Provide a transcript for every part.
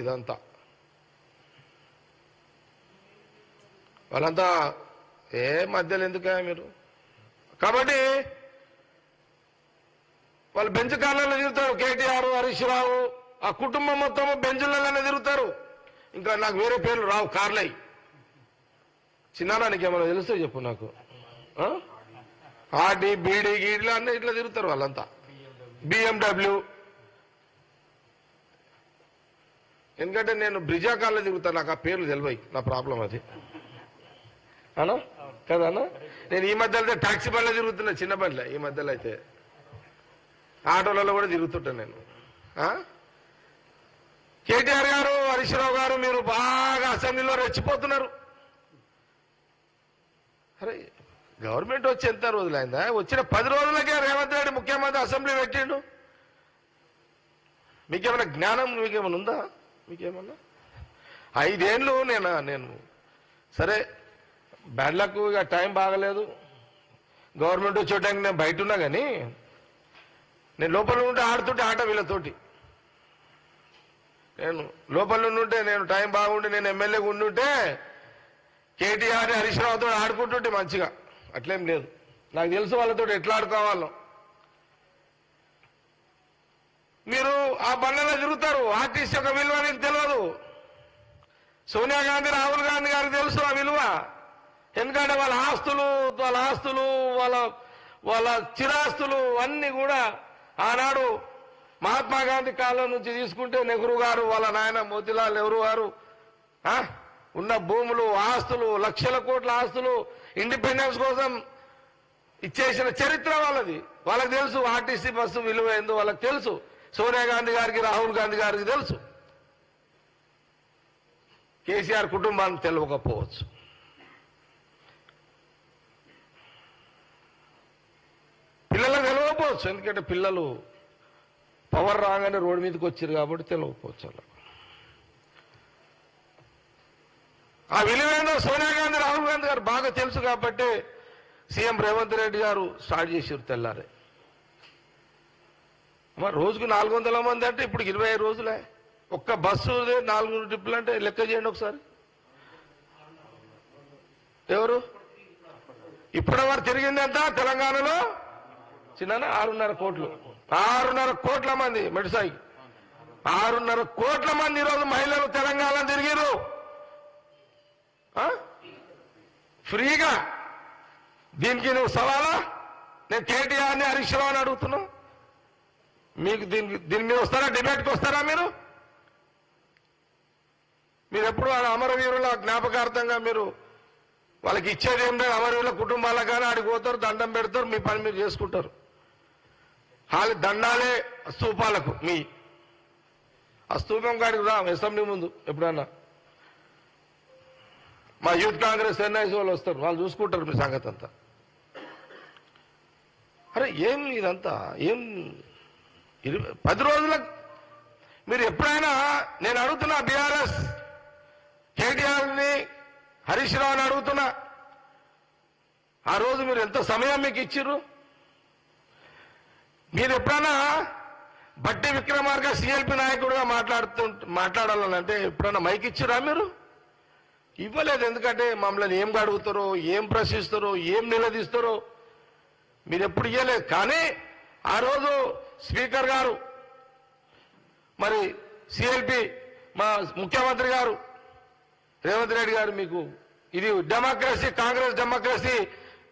ఇదంతా. వాళ్ళంతా ఏ మధ్యలో ఎందుక మీరు? కాబట్టి వాళ్ళు బెంచ్ కార్లలో తిరుగుతారు. కేటీఆర్, హరీష్ రావు, ఆ కుటుంబం మొత్తం బెంచులలోనే తిరుగుతారు. ఇంకా నాకు వేరే పేర్లు రావు, కార్లై. చిన్నారా నీకేమన్నా తెలుస్తే చెప్పు నాకు. ఆర్డీ, బీడీ, గీడీలు అన్నీ ఇట్లా తిరుగుతారు వాళ్ళంతా. BMW. ఎందుకంటే నేను బ్రిజా కార్లో తిరుగుతాను, నాకు ఆ పేర్లు తెలివై. నా ప్రాబ్లం అది అనా కదా అన్న. నేను ఈ మధ్యలో అయితే టాక్సీ బండ్లో తిరుగుతున్నా, చిన్న బండ్లే. ఈ మధ్యలో అయితే ఆటోలలో కూడా తిరుగుతుంటాను నేను. కేటీఆర్ గారు, హరీష్ రావు గారు, మీరు బాగా అసెంబ్లీలో రెచ్చిపోతున్నారు. అరే గవర్నమెంట్ వచ్చి ఎంత రోజులైందా? వచ్చిన 10 రోజులకే రేవంత్ రెడ్డి ముఖ్యమంత్రి అసెంబ్లీ పెట్టిండు. మీకేమైనా జ్ఞానం మీకేమైనా ఉందా? మీకేమన్నా 5 ఏళ్ళు నేను సరే బ్యాడ్ లక్, ఇక టైం బాగలేదు. గవర్నమెంట్ వచ్చేటానికి నేను బయట ఉన్నా, కానీ నేను లోపల ఉంటే ఆడుతుంటే ఆట వీళ్ళతోటి. నేను లోపల ఉంటే నేను టైం బాగుండి నేను ఎమ్మెల్యేగా ఉండుంటే కేటీఆర్, హరీష్ రావుతో ఆడుకుంటుంటే మంచిగా. అట్లేం లేదు. నాకు తెలుసు వాళ్ళతో ఎట్లా ఆడుకోవాలో. మీరు ఆ బండ్లలో తిరుగుతారు. ఆర్టిస్ట్ యొక్క విలువ నీకు తెలియదు. సోనియా గాంధీ, రాహుల్ గాంధీ గారికి తెలుసు ఆ విలువ. ఎందుకంటే వాళ్ళ ఆస్తులు వాళ్ళ చిరాస్తులు అన్నీ కూడా ఆనాడు మహాత్మా గాంధీ కాలం నుంచి తీసుకుంటే నెహ్రూ గారు, వాళ్ళ నాయన మోతీలాల్ నెహ్రూ గారు ఉన్న భూములు, ఆస్తులు, లక్షల కోట్ల ఆస్తులు ఇండిపెండెన్స్ కోసం ఇచ్చేసిన చరిత్ర వాళ్ళది. వాళ్ళకి తెలుసు ఆర్టీసీ బస్సు విలువ ఏందో వాళ్ళకి తెలుసు. సోనియా గాంధీ గారికి, రాహుల్ గాంధీ గారికి తెలుసు. కేసీఆర్ కుటుంబానికి తెలియకపోవచ్చు. పిల్లలకు తెలియకపోవచ్చు. ఎందుకంటే పిల్లలు పవర్ రాగానే రోడ్డు మీదకి వచ్చారు కాబట్టి తెలియకపోవచ్చు వాళ్ళకు. ఆ విలువేందో సోనియా గాంధీ, రాహుల్ గాంధీ గారు బాగా తెలుసు కాబట్టి సీఎం రేవంత్ రెడ్డి గారు స్టార్ట్ చేసారు తెల్లారే. రోజుకు 400 మంది అంటే ఇప్పుడు 25 రోజులే. ఒక్క బస్సు 4 ట్రిప్పులు అంటే లెక్క చేయండి ఒకసారి. ఎవరు ఇప్పుడు వారు తిరిగింది ఎంత తెలంగాణలో? చిన్న 6.5 కోట్లు. 6.5 కోట్ల మంది మెడిసాయి. 6.5 కోట్ల మంది ఈరోజు మహిళలు తెలంగాణ తిరిగిరు ఫ్రీగా. దీనికి నువ్వు సవాలా? నేను కేటీఆర్ని, హరీష్ రావుని అడుగుతున్నా. మీకు దీని మీద వస్తారా? డిబేట్కి వస్తారా? మీరు ఎప్పుడు అమరవీరుల జ్ఞాపకార్థంగా మీరు వాళ్ళకి ఇచ్చేది ఏం లేదు. అమరవీరుల కుటుంబాలకు కానీ ఆడికి పోతారు, దండం పెడతారు, మీ పని మీరు చేసుకుంటారు. వాళ్ళ దండాలే స్తూపాలకు. ఆ స్తూపం కాడికి రా అసెంబ్లీ ముందు ఎప్పుడన్నా. మా యూత్ కాంగ్రెస్ ఎన్ఐసి వాళ్ళు వస్తారు, వాళ్ళు చూసుకుంటారు మీ సంగతి అంతా. అరే ఏం ఇదంతా ఏం 10 రోజులకు మీరు ఎప్పుడైనా నేను అడుగుతున్నా, బీఆర్ఎస్ కేటీఆర్ని, హరీష్ రావుని అడుగుతున్నా, ఆ రోజు మీరు ఎంత సమయం మీకు ఇచ్చిర్రు? మీరు ఎప్పుడైనా బట్టి విక్రమార్క సిఎల్పి నాయకుడుగా మాట్లాడాలంటే ఎప్పుడైనా మైక్ ఇచ్చిరా? మీరు ఇవ్వలేదు. ఎందుకంటే మమ్మల్ని ఏం అడుగుతారో, ఏం ప్రశ్నిస్తారో, ఏం నిలదీస్తారో మీరు ఎప్పుడు ఇవ్వలేదు. కానీ ఆ రోజు స్పీకర్ గారు, మరి సిఎల్పి మా ముఖ్యమంత్రి గారు రేవంత్ రెడ్డి గారు, మీకు ఇది డెమోక్రసీ, కాంగ్రెస్ డెమోక్రసీ,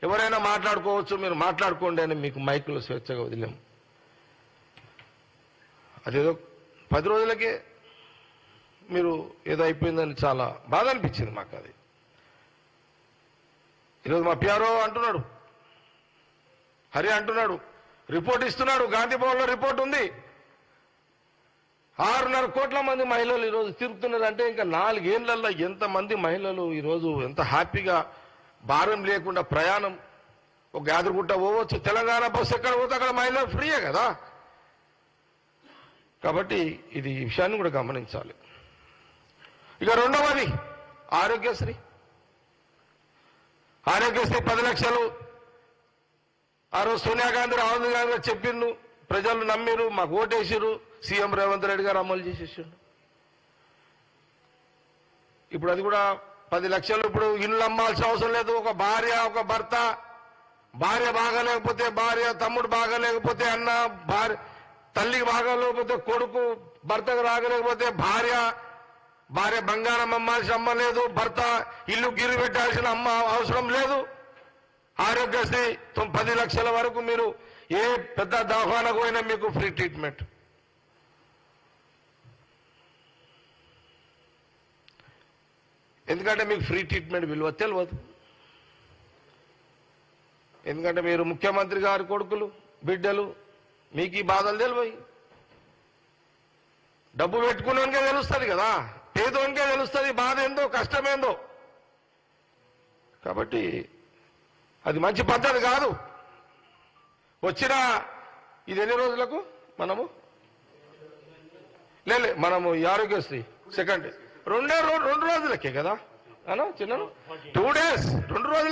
ఎవరైనా మాట్లాడుకోవచ్చు, మీరు మాట్లాడుకోండి అని మీకు మైకులు స్వేచ్ఛగా వదిలేము. అదేదో 10 రోజులకే మీరు ఏదో అయిపోయిందని చాలా బాధ అనిపించింది మాకు. అది ఈరోజు మా పిఆర్ఓ అంటున్నాడు, హరి అంటున్నాడు, రిపోర్ట్ ఇస్తున్నాడు. గాంధీ భవన్లో రిపోర్ట్ ఉంది. 6.5 కోట్ల మంది మహిళలు ఈరోజు తిరుగుతున్నారు. అంటే ఇంకా 4 ఏళ్లలో ఎంతమంది మహిళలు ఈరోజు ఎంత హ్యాపీగా భారం లేకుండా ప్రయాణం. ఒక యాదగిరిగుట్ట పోవచ్చు, తెలంగాణ బస్సు ఎక్కడ పోతే అక్కడ మహిళలు ఫ్రీయే కదా. కాబట్టి ఇది ఈ విషయాన్ని కూడా గమనించాలి. ఇక రెండవది ఆరోగ్యశ్రీ. 10 లక్షలు ఆ రోజు సోనియా గాంధీ, రాహుల్ గాంధీ గారు చెప్పిండు, ప్రజలు నమ్మిరు, మాకు ఓటేసిరు, సీఎం రేవంత్ రెడ్డి గారు అమలు చేసేసిండు. ఇప్పుడు అది కూడా 10 లక్షలు. ఇప్పుడు ఇల్లు అమ్మాల్సిన అవసరం లేదు. ఒక భార్య ఒక భర్త, భార్య బాగాలేకపోతే భార్య, తమ్ముడు బాగాలేకపోతే అన్న, భార్య తల్లికి బాగాలేకపోతే కొడుకు, భర్తకు రాగలేకపోతే భార్య, భార్య బంగారం అమ్మాల్సిన అమ్మ లేదు, భర్త ఇల్లు గిరి పెట్టాల్సిన అమ్మ అవసరం లేదు. ఆరోగ్యశ్రీ 10 లక్షల వరకు మీరు ఏ పెద్ద దవాఖానకు పోయినా మీకు ఫ్రీ ట్రీట్మెంట్. ఎందుకంటే మీకు ఫ్రీ ట్రీట్మెంట్ విలువ తెలియదు. ఎందుకంటే మీరు ముఖ్యమంత్రి గారి కొడుకులు, బిడ్డలు, మీకు ఈ బాధలు తెలివయి. డబ్బు పెట్టుకున్నానికే తెలుస్తుంది కదా, పేదోనికే తెలుస్తుంది బాధ ఏందో, కష్టమేందో. కాబట్టి అది మంచి పద్ధతి కాదు. వచ్చిన ఇది ఎన్ని రోజులకు మనము ఈ ఆరోగ్యశ్రీ సెకండ్ 2 రోజులకే కదా అన్నా చిన్న 2 days 2 రోజులే